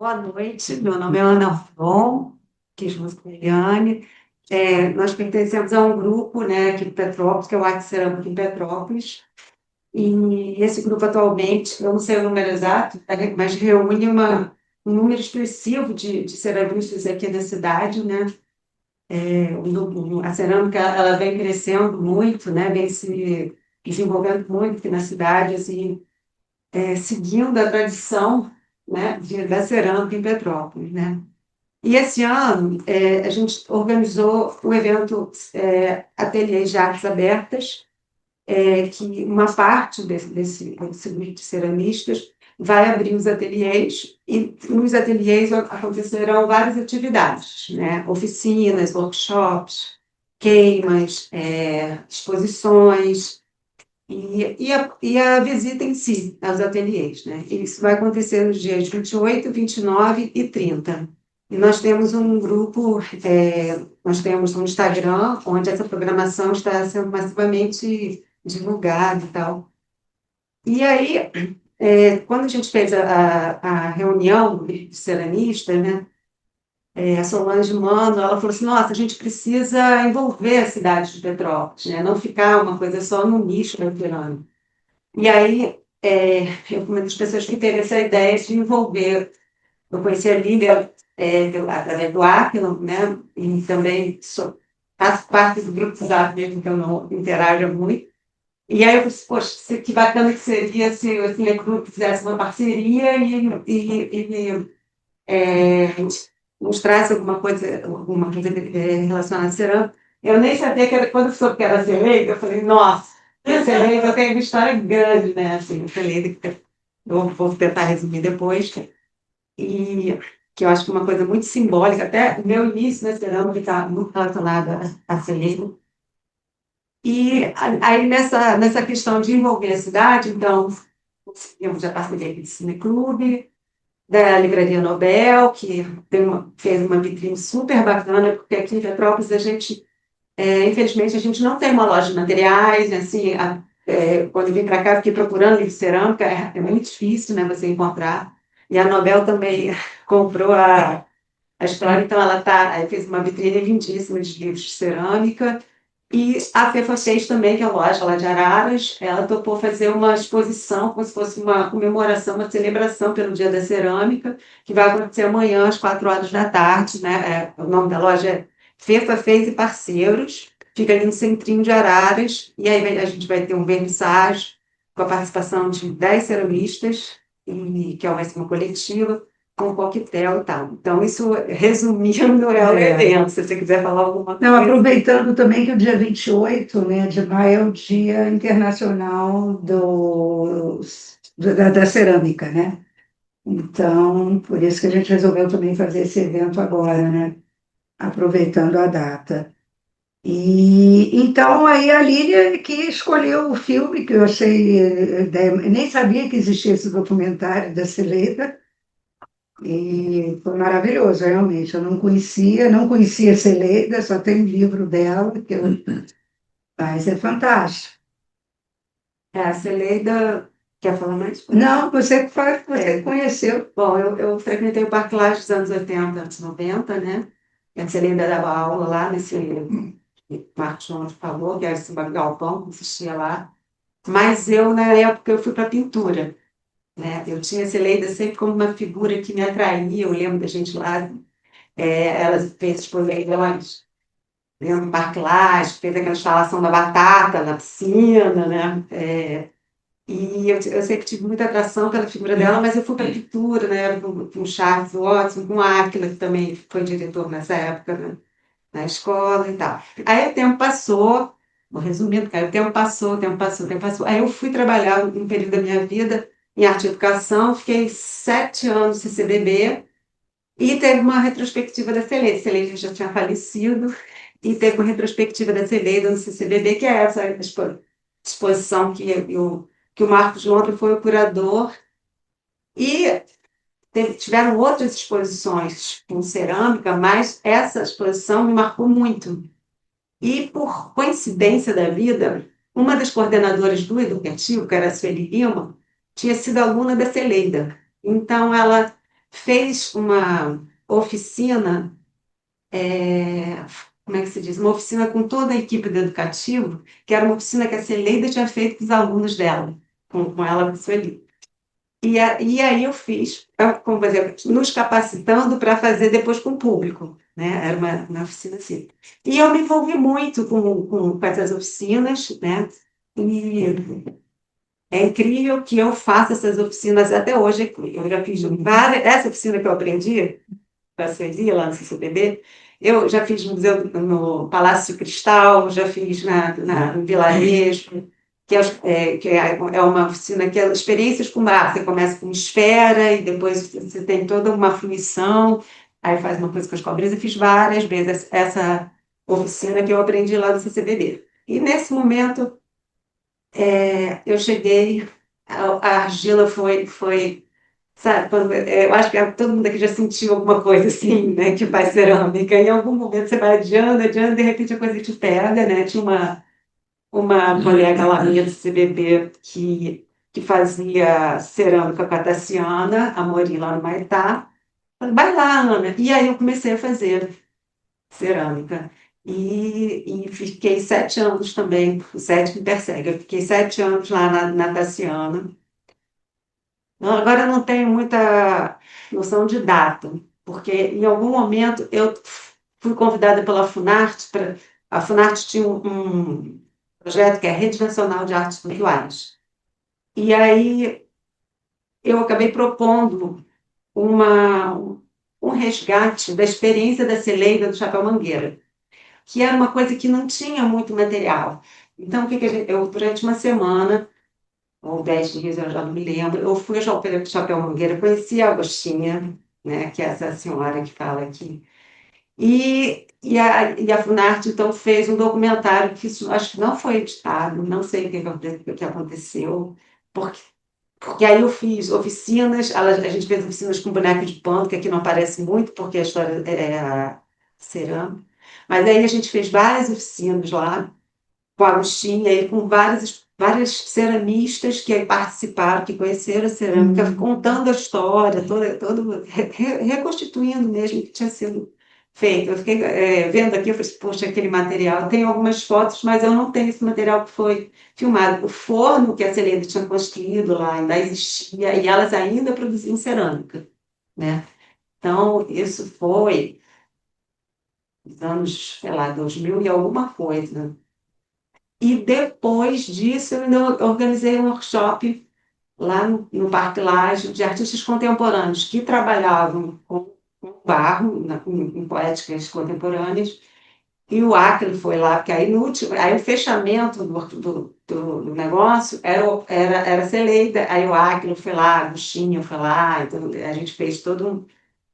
Boa noite, meu nome é Ana Fron, quis você, Eliane. Nós pertencemos a um grupo, né, aqui de Petrópolis, que é o Arte Cerâmica em Petrópolis, e esse grupo atualmente, eu não sei o número exato, tá, mas reúne um número expressivo de ceramistas aqui da cidade, né? A cerâmica ela vem crescendo muito, né, vem se desenvolvendo muito aqui na cidade, assim, seguindo a tradição, né, da cerâmica em Petrópolis, né? E esse ano a gente organizou o evento Ateliês de Artes Abertas, que uma parte desse grupo de ceramistas vai abrir os ateliês, e nos ateliês acontecerão várias atividades, né? Oficinas, workshops, queimas, exposições, e a visita em si aos ateliês, né? Isso vai acontecer nos dias 28, 29 e 30. E nós temos um grupo, nós temos um Instagram, onde essa programação está sendo massivamente divulgada e tal. E aí, quando a gente fez a reunião de ceramistas, né, a Solange Mano, ela falou assim, nossa, a gente precisa envolver a cidade de Petrópolis, né, não ficar uma coisa só no nicho da cerâmica. E aí, eu fui uma das pessoas que teve essa ideia de envolver. Eu conheci a Lília através do Aquilon, né? E também faço parte do grupo WhatsApp, mesmo que eu não interaja muito. E aí eu pensei, poxa, que bacana que seria se o Cineclube fizesse uma parceria e mostrasse alguma coisa relacionada à cerâmica. Eu nem sabia que era, quando eu soube que era Celeida, eu falei, nossa, Celeida eu tenho uma história grande, né? Assim, Celeida, que eu vou tentar resumir depois, e que eu acho que é uma coisa muito simbólica, até o meu início na cerâmica está muito relacionado a Celeida. E aí, nessa questão de envolver a cidade, então, eu já participei aqui do Cineclube, da Livraria Nobel, que fez uma vitrine super bacana, porque aqui em Petrópolis infelizmente, a gente não tem uma loja de materiais, né, assim, quando eu vim para cá, fiquei procurando livro de cerâmica, é muito difícil, né, você encontrar. E a Nobel também comprou a história, então fez uma vitrine lindíssima de livros de cerâmica. E a Fefa fez também, que é a loja lá de Araras, ela topou fazer uma exposição, como se fosse uma comemoração, uma celebração pelo Dia da Cerâmica, que vai acontecer amanhã às 4 horas da tarde, né? O nome da loja é Fefa Fez e Parceiros, fica ali no centrinho de Araras, e aí a gente vai ter um vernissage com a participação de 10 ceramistas, que vai ser uma coletiva, com coquetel e tal. Então, isso, resumindo, é o evento. Se você quiser falar alguma Não, coisa. aproveitando também que o dia 28, né, de maio é o Dia Internacional da Cerâmica, né? Então, por isso que a gente resolveu também fazer esse evento agora, né? Aproveitando a data. E então aí a Lília que escolheu o filme, que eu achei, eu nem sabia que existia esse documentário da Celeda, e foi maravilhoso, realmente. Eu não conhecia a Celeda, só tem um livro dela, mas é fantástico. A Celeida, quer falar mais? Não, você que faz, você conheceu. Bom, eu frequentei o Parque Lage dos anos 80, anos 90, né? A Celeida dava aula lá nesse Marcos João falou, que era esse galpão que existia lá. Mas eu, na época, eu fui para pintura, né? Eu tinha a Celeida sempre como uma figura que me atraía. Eu lembro da gente lá, ela fez exposições dentro do Parque Lage, fez aquela instalação da batata na piscina, né? E eu sempre tive muita atração pela figura dela, mas eu fui para a pintura, né, com o Charles Watson, com o Átila, que também foi diretor nessa época, né, na escola e tal. Aí o tempo passou, vou resumindo, cara, o tempo passou, o tempo passou, o tempo passou. Aí eu fui trabalhar um período da minha vida em arte e educação, fiquei 7 anos no CCBB, e teve uma retrospectiva da Celede. Celede já tinha falecido, e teve uma retrospectiva da Celede no CCBB, que é essa exposição que o Marcos Londra foi o curador, e tiveram outras exposições com cerâmica, mas essa exposição me marcou muito. E, por coincidência da vida, uma das coordenadoras do educativo, que era a Sueli Lima, tinha sido aluna da Celeida. Então, ela fez uma oficina, como é que se diz? Uma oficina com toda a equipe do educativo, que era uma oficina que a Celeida tinha feito com os alunos dela, com ela, com a Sueli. E aí eu fiz, como por exemplo, nos capacitando para fazer depois com o público, né? Era uma oficina assim. E eu me envolvi muito com essas oficinas, né? E é incrível que eu faça essas oficinas até hoje. Eu já fiz várias, essa oficina que eu aprendi, para a Sueli, lá no CCBB, eu já fiz no museu, no Palácio Cristal, já fiz no Vilarejo, que é uma oficina que é experiências com mar. Você começa com esfera e depois você tem toda uma fruição, aí faz uma coisa com as cobrinhas. Eu fiz várias vezes essa oficina que eu aprendi lá no CCBB. E nesse momento eu cheguei, a argila foi. Sabe, eu acho que todo mundo aqui já sentiu alguma coisa assim, né, que faz cerâmica. Em algum momento você vai adiando, de repente a coisa te pega, né? Tinha uma colega lá minha do CBB que fazia cerâmica com a Tassiana, a Mori lá no Maitá. Falei, vai lá, Ana. E aí eu comecei a fazer cerâmica. E fiquei 7 anos também, o 7 me persegue. Eu fiquei 7 anos lá na Tassiana. Não, agora eu não tenho muita noção de data, porque em algum momento eu fui convidada pela Funarte para. A Funarte tinha um projeto que é a Rede Nacional de Artes Visuais. E aí eu acabei propondo uma, um resgate da experiência da Celeida do Chapéu Mangueira, que era uma coisa que não tinha muito material. Então, o que que eu, durante uma semana, ou 10 dias, eu já não me lembro, eu fui ao Chapéu Mangueira, conheci a Agostinha, né, que é essa senhora que fala aqui, e a Funarte, então, fez um documentário que isso, acho que não foi editado, não sei o que aconteceu, porque, porque aí eu fiz oficinas, a gente fez oficinas com boneco de pano, que aqui não aparece muito, porque a história é a cerâmica, mas aí a gente fez várias oficinas lá, com a Agostinha e com várias ceramistas que aí participaram, que conheceram a cerâmica, contando a história, reconstituindo mesmo o que tinha sido feito. Eu fiquei vendo aqui, eu falei, poxa, aquele material, tem algumas fotos, mas eu não tenho esse material que foi filmado. O forno que a Celeda tinha construído lá ainda existia, e elas ainda produziam cerâmica, né? Então, isso foi nos anos, sei lá, 2000 e alguma coisa. E depois disso, eu ainda organizei um workshop lá no Parque Lage de artistas contemporâneos que trabalhavam com barro, em poéticas contemporâneas. E o Acre foi lá, porque aí, no último, aí o fechamento do negócio era Celeida, aí o Acre foi lá, Agostinho foi lá, então a gente fez todo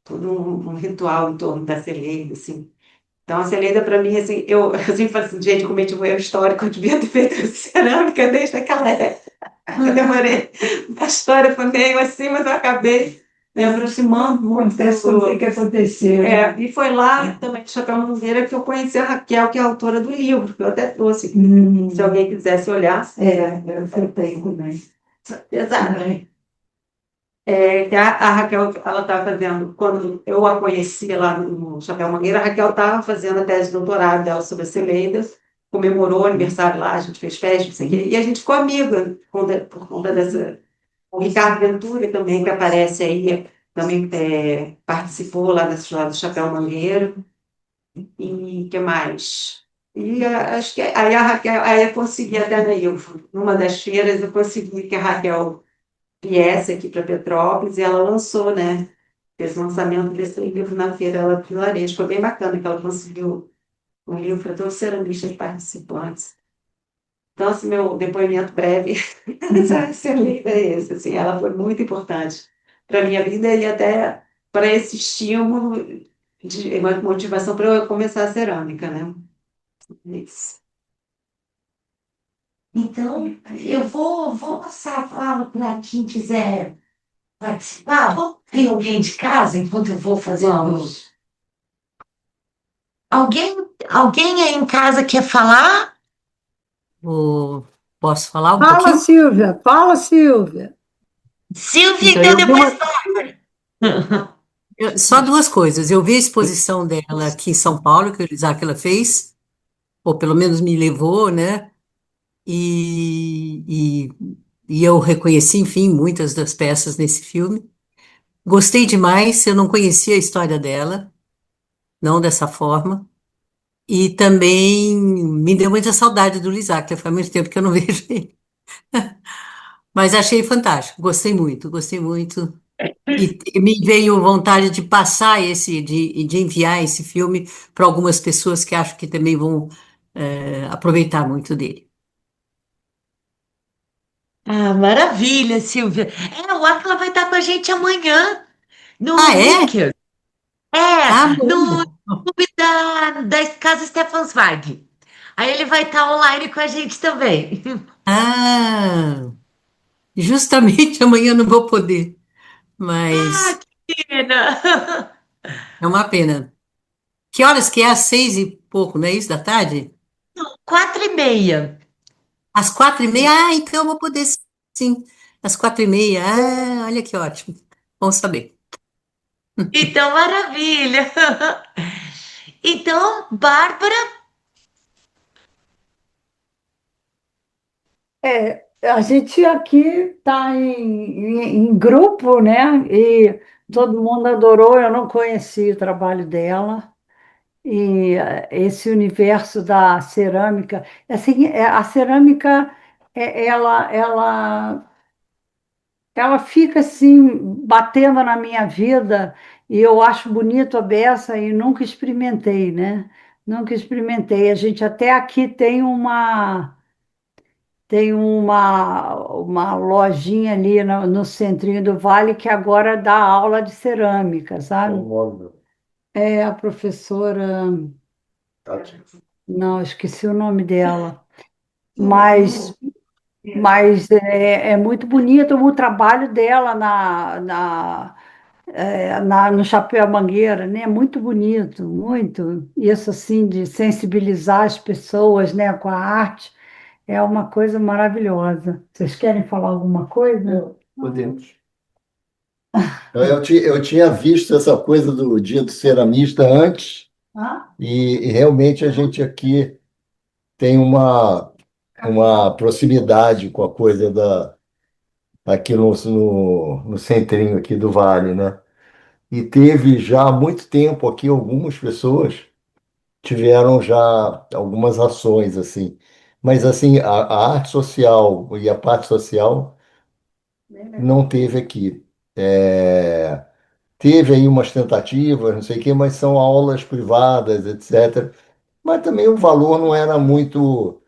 um ritual em torno da Celeida, assim. Então, a Celeda, para mim, assim, eu sempre falo assim, gente, cometi um erro histórico, eu devia ter feito cerâmica desde aquela época. Eu demorei, a história foi meio assim, mas eu acabei me aproximando muito. Acontece quando tem que acontecer, né? E foi lá, também, de Chapéu Mangueira, que eu conheci a Raquel, que é a autora do livro, que eu até trouxe, se alguém quisesse olhar. Eu tenho também. Exato. Que a Raquel, ela estava fazendo, quando eu a conheci lá no Chapéu Mangueira, a Raquel estava fazendo a tese de doutorado dela sobre a Celeida, comemorou o aniversário lá, a gente fez festa, não sei o quê, e a gente ficou amiga por conta dessa. O Ricardo Ventura também, que aparece aí, também participou lá do Chapéu Mangueira, e que mais? E acho que aí a Raquel, aí eu consegui até numa das feiras, eu consegui que a Raquel viesse aqui para Petrópolis e ela lançou, né? Fez o lançamento desse livro na feira ela do Vilarejo. Foi bem bacana que ela conseguiu um livro para todos os ceramistas participantes. Então, assim, meu depoimento breve esse livro é esse. Assim, ela foi muito importante para a minha vida e até para esse estímulo de uma motivação para eu começar a cerâmica, né? Isso. Então, eu vou passar a fala para quem quiser participar. Tem alguém de casa enquanto eu vou fazer Vamos. Alguém aí em casa quer falar? Posso falar um Fala, pouquinho? Silvia, fala, Silvia. Silvia, Então, então eu vi depois uma, Só duas coisas. Eu vi a exposição dela aqui em São Paulo, que o Isaac ela fez, ou pelo menos me levou, né? E, e eu reconheci, enfim, muitas das peças nesse filme. Gostei demais, eu não conhecia a história dela, não dessa forma. E também me deu muita saudade do Isaac, faz muito tempo que eu não vejo ele. Mas achei fantástico, gostei muito, gostei muito. E me veio vontade de passar de enviar esse filme para algumas pessoas que acho que também vão aproveitar muito dele. Ah, maravilha, Silvia. O Atila vai estar com a gente amanhã no Ah, é? Wicked. Ah, No bom. clube da Casa Stefan Zweig. Aí ele vai estar online com a gente também. Ah, justamente amanhã eu não vou poder, mas Pena. é uma pena. Que horas que é? Às 6 e pouco, não é isso da tarde? 4h30. Às 4 e meia? Ah, então eu vou poder sim. Às 4 e meia. Ah, olha que ótimo. Bom saber. Então, maravilha. Então, Bárbara, A gente aqui está em grupo, né? E todo mundo adorou. Eu não conhecia o trabalho dela. E esse universo da cerâmica, assim, a cerâmica, ela fica assim batendo na minha vida e eu acho bonito a beça e nunca experimentei, né? Nunca experimentei. A gente até aqui tem uma lojinha ali no centrinho do Vale que agora dá aula de cerâmica, sabe? É a professora, não, esqueci o nome dela, mas, mas é muito bonito o trabalho dela no chapéu à mangueira, né? Muito bonito, muito. Isso assim de sensibilizar as pessoas, né, com a arte é uma coisa maravilhosa. Vocês querem falar alguma coisa? Podemos. Eu tinha visto essa coisa do Dia do Ceramista antes, Ah, e realmente a gente aqui tem uma proximidade com a coisa aqui no centrinho aqui do Vale, né? E teve já há muito tempo aqui algumas pessoas tiveram já algumas ações assim. Mas assim, a arte social e a parte social bem legal. não teve aqui. É, teve aí umas tentativas, não sei o quê, mas são aulas privadas, etc. Mas também o valor não era muito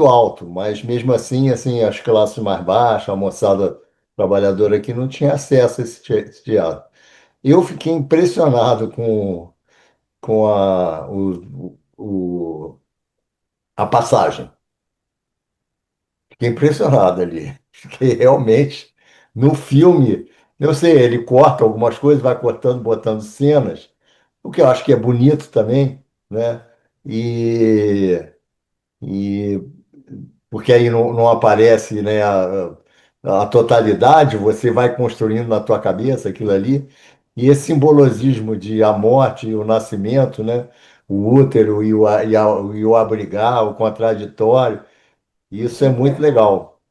alto, mas mesmo assim, as classes mais baixas, a moçada trabalhadora aqui não tinha acesso a esse teatro. Eu fiquei impressionado com a passagem. Fiquei impressionado ali. Fiquei realmente no filme. Eu sei, ele corta algumas coisas, vai cortando, botando cenas, o que eu acho que é bonito também, né? E, e porque aí não aparece, né, a totalidade, você vai construindo na tua cabeça aquilo ali. E esse simbologismo de a morte e o nascimento, né? O útero e o abrigar, o contraditório, isso é muito legal.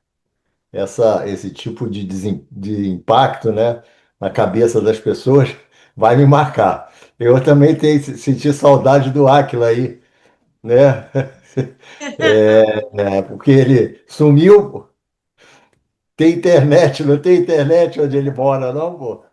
Esse tipo de impacto, né, na cabeça das pessoas vai me marcar. Eu também senti saudade do Átila aí, né? Porque ele sumiu, pô. Tem internet, não tem internet onde ele mora, não, pô?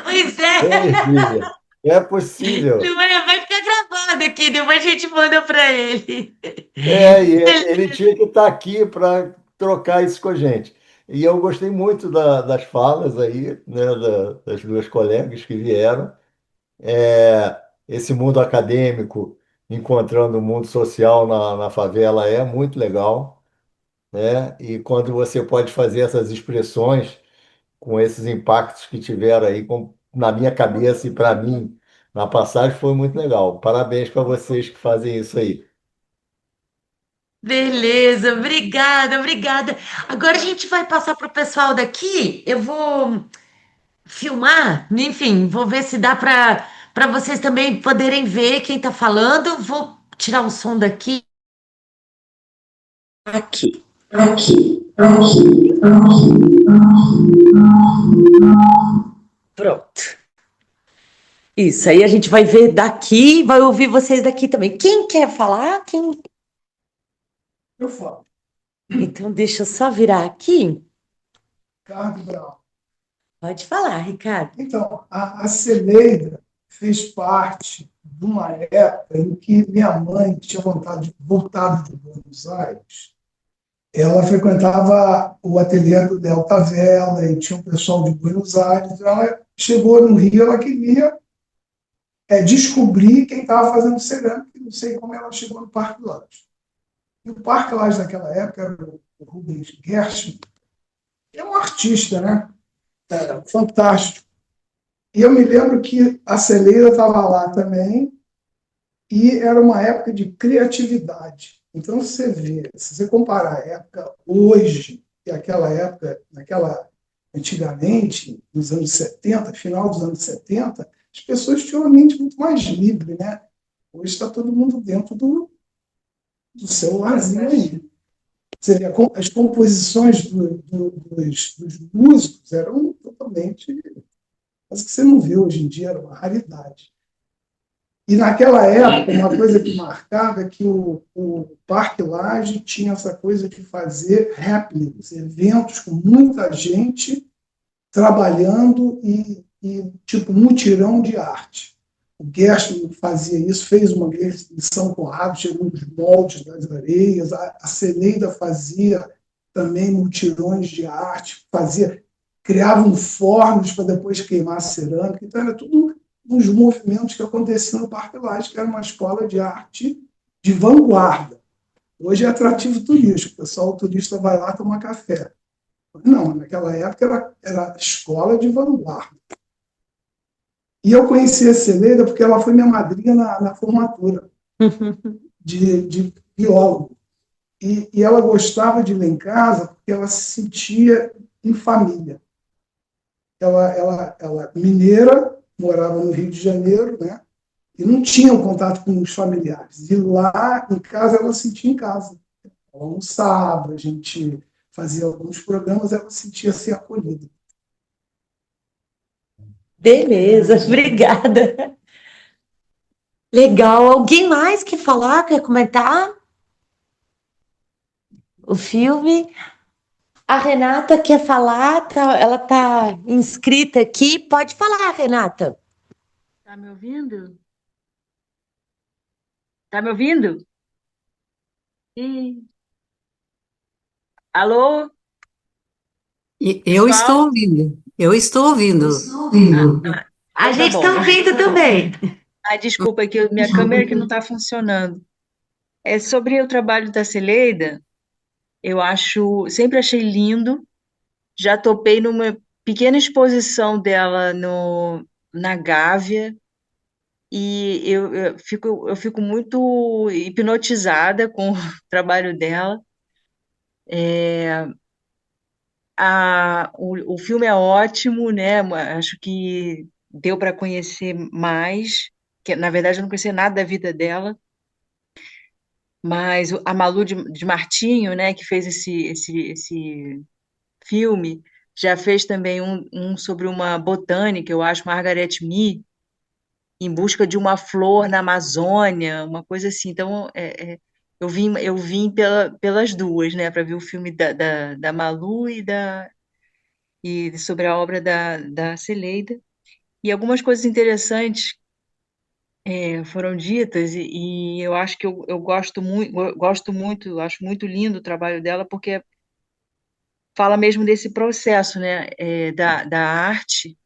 pois é. Ei, filha, é possível. Vai ficar gravado aqui, depois a gente manda para ele. E ele tinha que estar aqui para trocar isso com a gente. E eu gostei muito das falas aí, né, das duas colegas que vieram. Esse mundo acadêmico encontrando o mundo social na favela é muito legal, né? E quando você pode fazer essas expressões com esses impactos que tiveram aí na minha cabeça e para mim na passagem foi muito legal. Parabéns para vocês que fazem isso aí. Beleza, obrigada, obrigada. Agora a gente vai passar para o pessoal daqui. Eu vou filmar, enfim, vou ver se dá para vocês também poderem ver quem está falando. Vou tirar o som daqui. Aqui, pronto. Isso, aí a gente vai ver daqui, vai ouvir vocês daqui também. Quem quer falar? Quem? Eu falo, Então, deixa eu só virar aqui. Ricardo Brau. Pode falar, Ricardo. Então, a Celeida fez parte de uma época em que minha mãe tinha vontade de voltar de Buenos Aires. Ela frequentava o ateliê do Delta Vela e tinha um pessoal de Buenos Aires. Ela chegou no Rio, ela queria descobrir quem estava fazendo cerâmica, e não sei como ela chegou no Parque Lage. E o Parque Lage naquela época era o Rubens Gershwin, que é um artista, né? Fantástico. E eu me lembro que a Celeida estava lá também, e era uma época de criatividade. Então, se você comparar a época hoje e aquela época, antigamente, nos anos 70, final dos anos 70, as pessoas tinham uma mente muito mais livre, né? Hoje está todo mundo dentro do celularzinho aí. Você vê, as composições dos músicos eram totalmente. Mas que você não vê hoje em dia, era uma raridade. E naquela época, uma coisa que marcava é que o Parque Lage tinha essa coisa de fazer happenings, eventos com muita gente trabalhando e tipo, mutirão de arte. O Gershwin fazia isso, fez uma vez em São Conrado, chegou nos moldes das areias, a Ceneida fazia também mutirões de arte, criavam fornos para depois queimar a cerâmica, então era tudo uns movimentos que aconteciam no Parque Lage, que era uma escola de arte de vanguarda. Hoje é atrativo turístico, o turista vai lá tomar café. Não, naquela época era escola de vanguarda. E eu conheci a Celeida porque ela foi minha madrinha na formatura de biólogo. E ela gostava de ir lá em casa porque ela se sentia em família. Ela mineira, morava no Rio de Janeiro, né? E não tinha um contato com os familiares. E lá em casa ela se sentia em casa. Ela almoçava, a gente fazia alguns programas, ela se sentia-se acolhida. Beleza, obrigada. Legal. Alguém mais quer falar, quer comentar o filme? A Renata quer falar, ela está inscrita aqui. Pode falar, Renata. Tá me ouvindo? Tá me ouvindo? Ih. Alô, Eu estou pessoal? ouvindo, eu estou ouvindo. A Então tá gente bom. está ouvindo também. Desculpa, é que minha câmera que não está funcionando. É sobre o trabalho da Celeida, eu acho, sempre achei lindo. Já topei numa pequena exposição dela no, na Gávea e eu fico muito hipnotizada com o trabalho dela. O filme é ótimo, né? Acho que deu para conhecer mais, que na verdade eu não conhecia nada da vida dela, mas a Malu de Martinho, né, que fez esse filme, já fez também um sobre uma botânica, eu acho, Margaret Mee, em busca de uma flor na Amazônia, uma coisa assim. Então, eu vim pelas duas, né, para ver o filme da Malu e sobre a obra da Celeida. E algumas coisas interessantes foram ditas, e eu acho que eu gosto muito, eu acho muito lindo o trabalho dela, porque fala mesmo desse processo, né, da arte,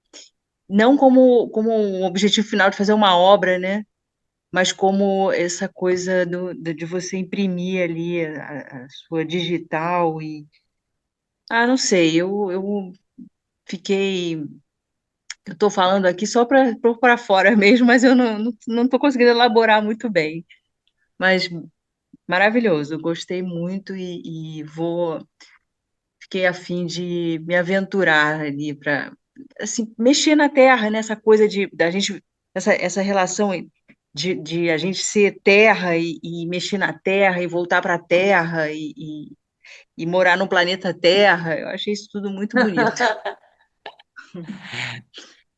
não como um objetivo final de fazer uma obra, né, mas como essa coisa de você imprimir ali a sua digital e, não sei, eu fiquei. Eu estou falando aqui só para fora mesmo, mas eu não estou conseguindo elaborar muito bem. Mas maravilhoso, eu gostei muito e fiquei a fim de me aventurar ali assim, mexer na terra, nessa coisa da gente, essa relação de a gente ser terra e mexer na terra e voltar para a terra e morar no planeta Terra. Eu achei isso tudo muito bonito.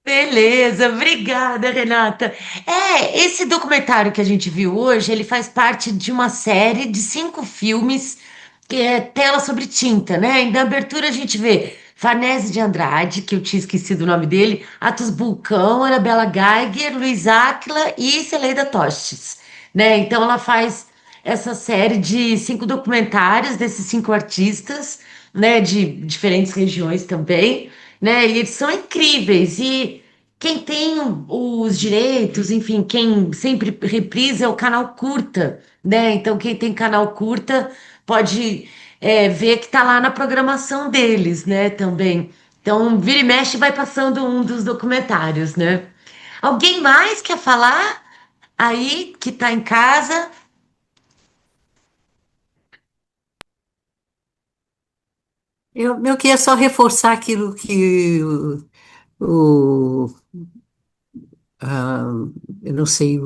Beleza, obrigada, Renata. Esse documentário que a gente viu hoje, ele faz parte de uma série de 5 filmes que é Tela sobre Tinta, né? E na abertura a gente vê Farnese de Andrade, que eu tinha esquecido o nome dele, Atos Bulcão, Anabela Geiger, Luiz Áquila e Celeida Tostes, né? Então ela faz essa série de 5 documentários desses 5 artistas, né? De diferentes regiões também, né? E eles são incríveis. E quem tem os direitos, enfim, quem sempre reprisa é o canal Curta, né? Então, quem tem canal Curta pode ver que tá lá na programação deles, né? Também. Então, vira e mexe vai passando um dos documentários, né? Alguém mais quer falar aí que tá em casa? Eu queria só reforçar aquilo que o, ah, eu não sei,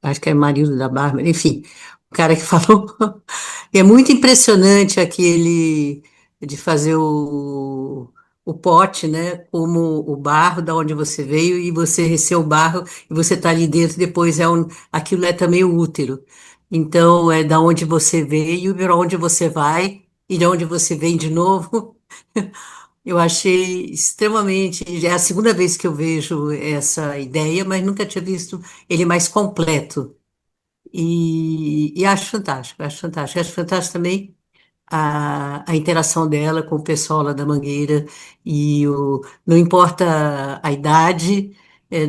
acho que é marido da Bárbara, enfim, o cara que falou. É muito impressionante aquele de fazer o pote, né? Como o barro da onde você veio e você recebeu o barro e você está ali dentro, depois aquilo é também o útero. Então, é da onde você veio, para onde você vai e de onde você vem de novo. Eu achei extremamente. É a segunda vez que eu vejo essa ideia, mas nunca tinha visto ele mais completo. E acho fantástico, acho fantástico. Acho fantástico também a interação dela com o pessoal lá da Mangueira. Não importa a idade,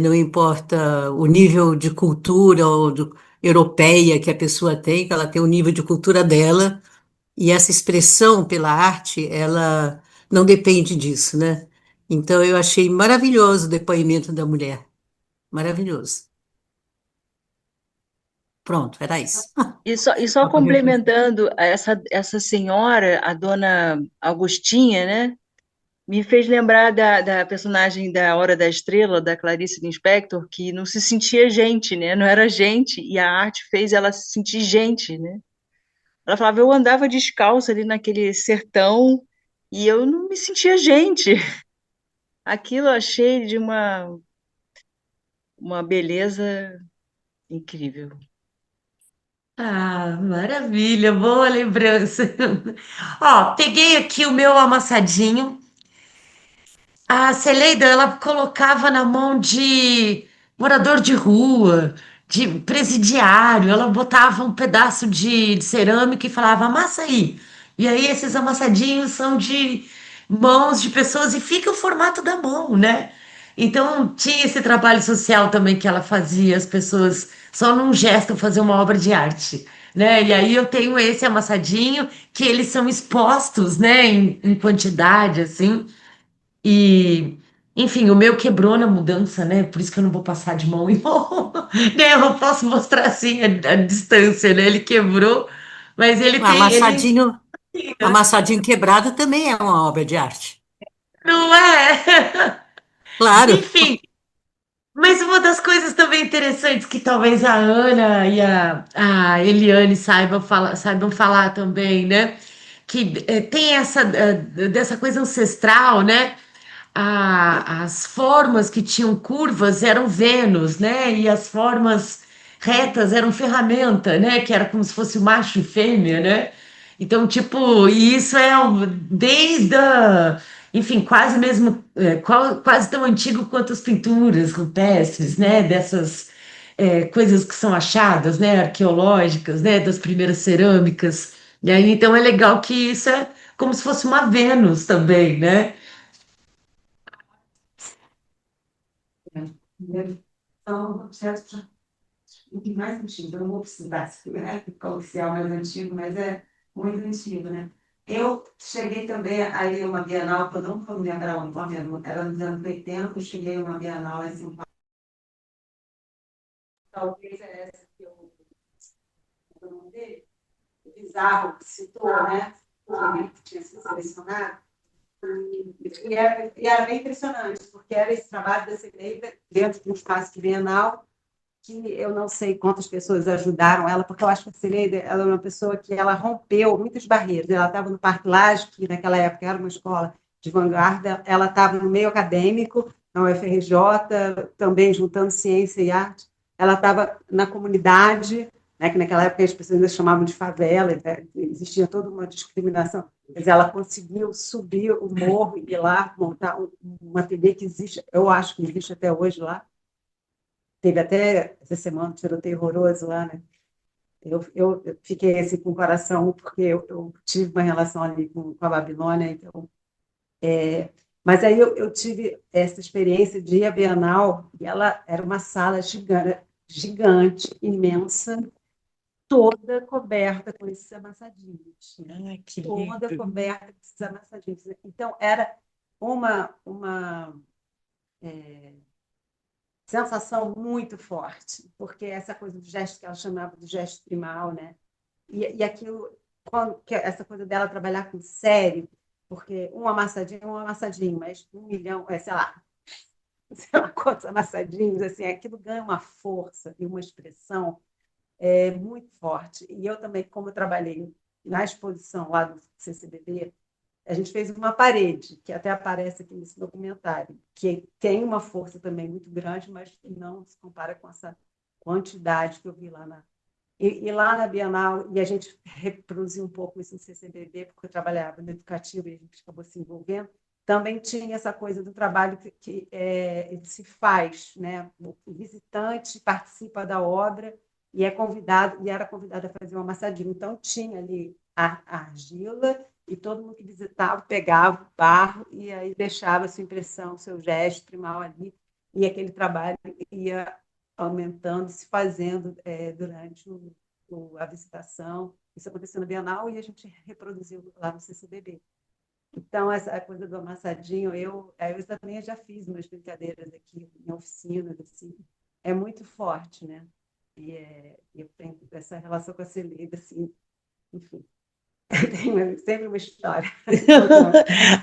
não importa o nível de cultura europeia que a pessoa tem, que ela tem o nível de cultura dela. E essa expressão pela arte, ela não depende disso, né? Então, eu achei maravilhoso o depoimento da mulher. Maravilhoso. Pronto, era isso. E só Só para reforçar. complementando, essa senhora, a dona Augustinha, né? Me fez lembrar da personagem da Hora da Estrela, da Clarice Lispector, que não se sentia gente, né? Não era gente, e a arte fez ela se sentir gente, né? Ela falava, eu andava descalça ali naquele sertão e eu não me sentia gente. Aquilo eu achei de uma beleza incrível. Ah, maravilha, boa lembrança. Ó, peguei aqui o meu amassadinho. A Celeida, ela colocava na mão de morador de rua, de presidiário, ela botava um pedaço de cerâmica e falava, amassa aí. E aí esses amassadinhos são de mãos de pessoas e fica o formato da mão, né? Então tinha esse trabalho social também que ela fazia, as pessoas só num gesto fazer uma obra de arte, né? E aí eu tenho esse amassadinho que eles são expostos, né, em quantidade, assim. E, enfim, o meu quebrou na mudança, né? Por isso que eu não vou passar de mão em mão. Né? Eu não posso mostrar assim a distância, né? Ele quebrou, mas ele O tem, ele amassadinho, amassadinho quebrado também é uma obra de arte. não é. Claro. Enfim, mas uma das coisas também interessantes que talvez a Ana e a Eliane saibam falar também, né? Que tem dessa coisa ancestral, né? As formas que tinham curvas eram Vênus, né? E as formas retas eram ferramenta, né? Que era como se fosse macho e fêmea, né? Então, tipo, e isso desde enfim, quase mesmo, quase tão antigo quanto as pinturas rupestres, né? Dessas coisas que são achadas, né? Arqueológicas, né? Das primeiras cerâmicas. E aí, então, é legal que isso é como se fosse uma Vênus também, né? São objetos muito mais antigos. Eu não vou precisar, né? Qual que é o mais antigo, mas é muito antigo, né? Eu cheguei também a ir a uma Bienal, que eu não vou me lembrar o nome, era nos anos 80, eu cheguei a uma Bienal em São Paulo. Talvez é essa que eu não nome dele. O Bizarro que citou, né? O que tinha sido selecionado. E era bem impressionante, porque era esse trabalho da Cineida dentro de um espaço bienal, que eu não sei quantas pessoas ajudaram ela, porque eu acho que a Cineida ela é uma pessoa que ela rompeu muitas barreiras. Ela estava no Parque Lage, que naquela época era uma escola de vanguarda, ela estava no meio acadêmico, na UFRJ, também juntando ciência e arte. Ela estava na comunidade, né, que naquela época as pessoas ainda chamavam de favela, né, existia toda uma discriminação. Mas ela conseguiu subir o morro e ir lá montar uma TV que existe, eu acho que existe até hoje lá. Teve até essa semana um tiroteio horroroso lá, né? Eu fiquei assim com o coração, porque eu tive uma relação ali com a Babilônia, então. Mas aí eu tive essa experiência de ir à Bienal, e ela era uma sala gigante, gigante, imensa, toda coberta com esses amassadinhos, né? Ai, que Toda lindo. coberta com esses amassadinhos. Então, era uma sensação muito forte, porque essa coisa do gesto que ela chamava de gesto primal, né? E aquilo, que essa coisa dela trabalhar com sério, porque é um amassadinho, mas 1 milhão, sei lá, sei lá quantos amassadinhos, assim, aquilo ganha uma força e uma expressão muito forte. E eu também, como eu trabalhei na exposição lá do CCBB, a gente fez uma parede, que até aparece aqui nesse documentário, que tem uma força também muito grande, mas não se compara com essa quantidade que eu vi lá na. E lá na Bienal, e a gente reproduziu um pouco isso no CCBB, porque eu trabalhava no educativo e a gente acabou se envolvendo, também tinha essa coisa do trabalho que se faz, né? O visitante participa da obra e era convidado a fazer uma amassadinha. Então, tinha ali a argila e todo mundo que visitava pegava o barro e aí deixava a sua impressão, o seu gesto primal ali, e aquele trabalho ia aumentando, se fazendo durante a visitação. Isso aconteceu na Bienal e a gente reproduziu lá no CCBB. Então, essa coisa do amassadinho, eu também já fiz umas brincadeiras aqui em oficinas, assim, é muito forte, né? Eu tenho essa relação com a Celeda, assim, enfim, tem sempre uma história.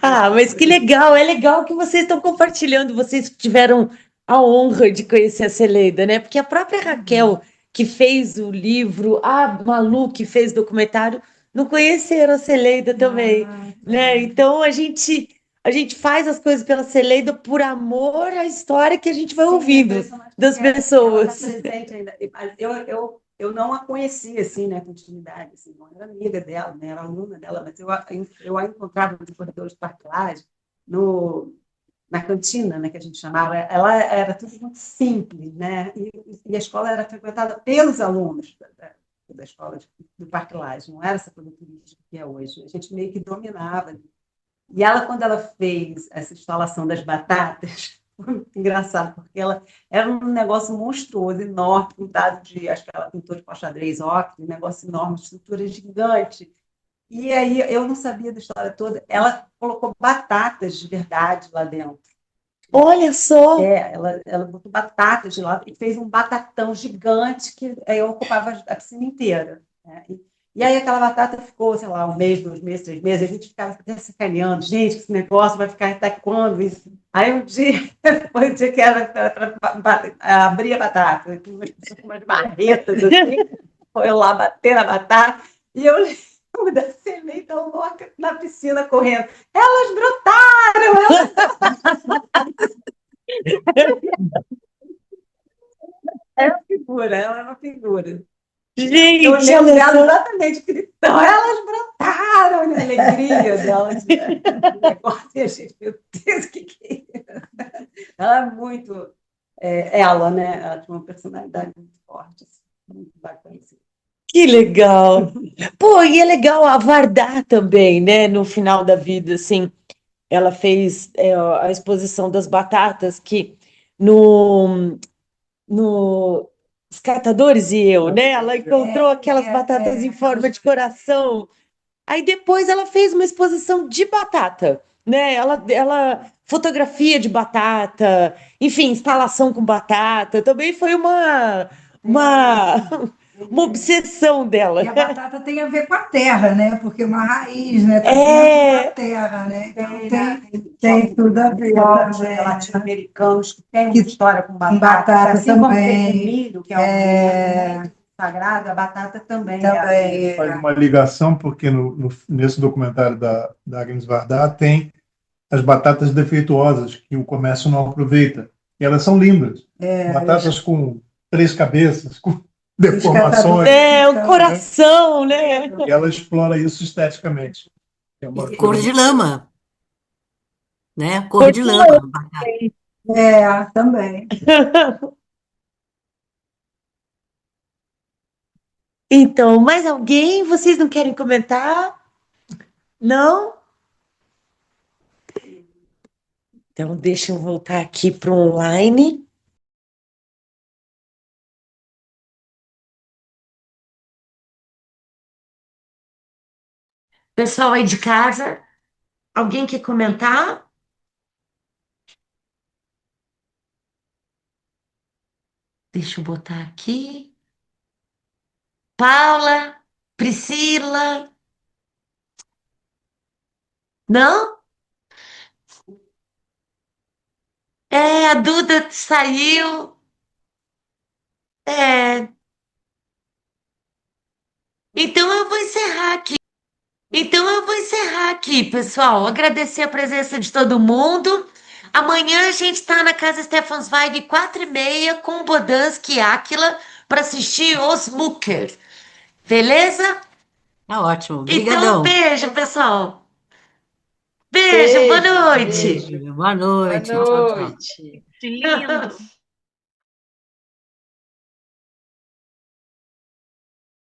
Ah, mas que legal! É legal que vocês estão compartilhando, vocês tiveram a honra de conhecer a Celeida, né? Porque a própria Raquel, que fez o livro, a Malu, que fez o documentário, não conheceram a Celeida também, né? Então a gente faz as coisas pela Celeida por amor à história que a gente vai Sim, ouvindo das ela está pessoas. presente ainda. Mas eu não a conhecia assim, né, com intimidade, assim, não era amiga dela, né, era aluna dela, mas eu a encontrava nos corredores particulares, no, na cantina, né, que a gente chamava. Ela era tudo muito simples, né, e a escola era frequentada pelos alunos da escola do Parque Lage, não era essa coisa turística que é hoje. A gente meio que dominava. E ela, quando ela fez essa instalação das batatas, foi muito engraçado, porque ela era um negócio monstruoso, enorme, pintado de, acho que ela pintou de xadrez ocre, um negócio enorme, estrutura gigante. E aí eu não sabia da história toda. Ela colocou batatas de verdade lá dentro. Olha só! Ela botou batatas de lá e fez um batatão gigante que ocupava a piscina inteira, né? E aí aquela batata ficou, sei lá, 1 mês, 2 meses, 3 meses, a gente ficava até sacaneando, gente, esse negócio vai ficar até quando? Isso? Aí um dia, foi um dia que era para abrir a batata, com umas barretas assim, foi lá bater na batata, e eu lembro da semente tão louca na piscina correndo. Elas brotaram! Ela é uma figura. Eu Gente, lembro olha dela só! exatamente gritando, elas brotaram, a alegria dela de negócio, e a gente, meu Deus, o que é isso? Ela é muito ela, né? Ela tinha uma personalidade muito forte, assim, muito bacana. Assim. Que legal! Pô, e é legal a Vardar também, né? No final da vida, assim, ela fez a exposição das batatas que no Os Catadores e Eu, né? Ela encontrou aquelas batatas em forma de coração. Aí depois ela fez uma exposição de batata, né? Ela fotografia de batata, enfim, instalação com batata. Também foi uma uma obsessão dela. E a batata tem a ver com a terra, né? Porque é uma raiz, né? Tá É. dentro da terra, né? Então tem tudo a ver também. latino-americanos que têm Que- uma história com com batata. batata Assim como também. tem o milho, que é um alimento sagrado, a batata também Também Faz uma ligação, porque nesse documentário da Agnes Varda tem as batatas defeituosas, que o comércio não aproveita. E elas são lindas. Batatas com 3 cabeças, com deformações. É, o coração, né? E ela explora isso esteticamente. É uma E cor coisa- de lama, né? Cor de lama. também. Então, mais alguém? Vocês não querem comentar? Não? Então, deixa eu voltar aqui para o online. Pessoal aí de casa, alguém quer comentar? Deixa eu botar aqui. Paula, Priscila. Não? É, a Duda saiu. É. Então eu vou encerrar aqui. Pessoal. Agradecer a presença de todo mundo. Amanhã a gente está na Casa Stefan Zweig, 4h30, com Bodansky e Áquila, para assistir Os Booker. Beleza? Tá ótimo. Então, Obrigadão. beijo, pessoal. Beijo, boa Beijo, noite. beijo. Beijo. Boa Boa noite. Tchau, tchau. noite. Que lindo.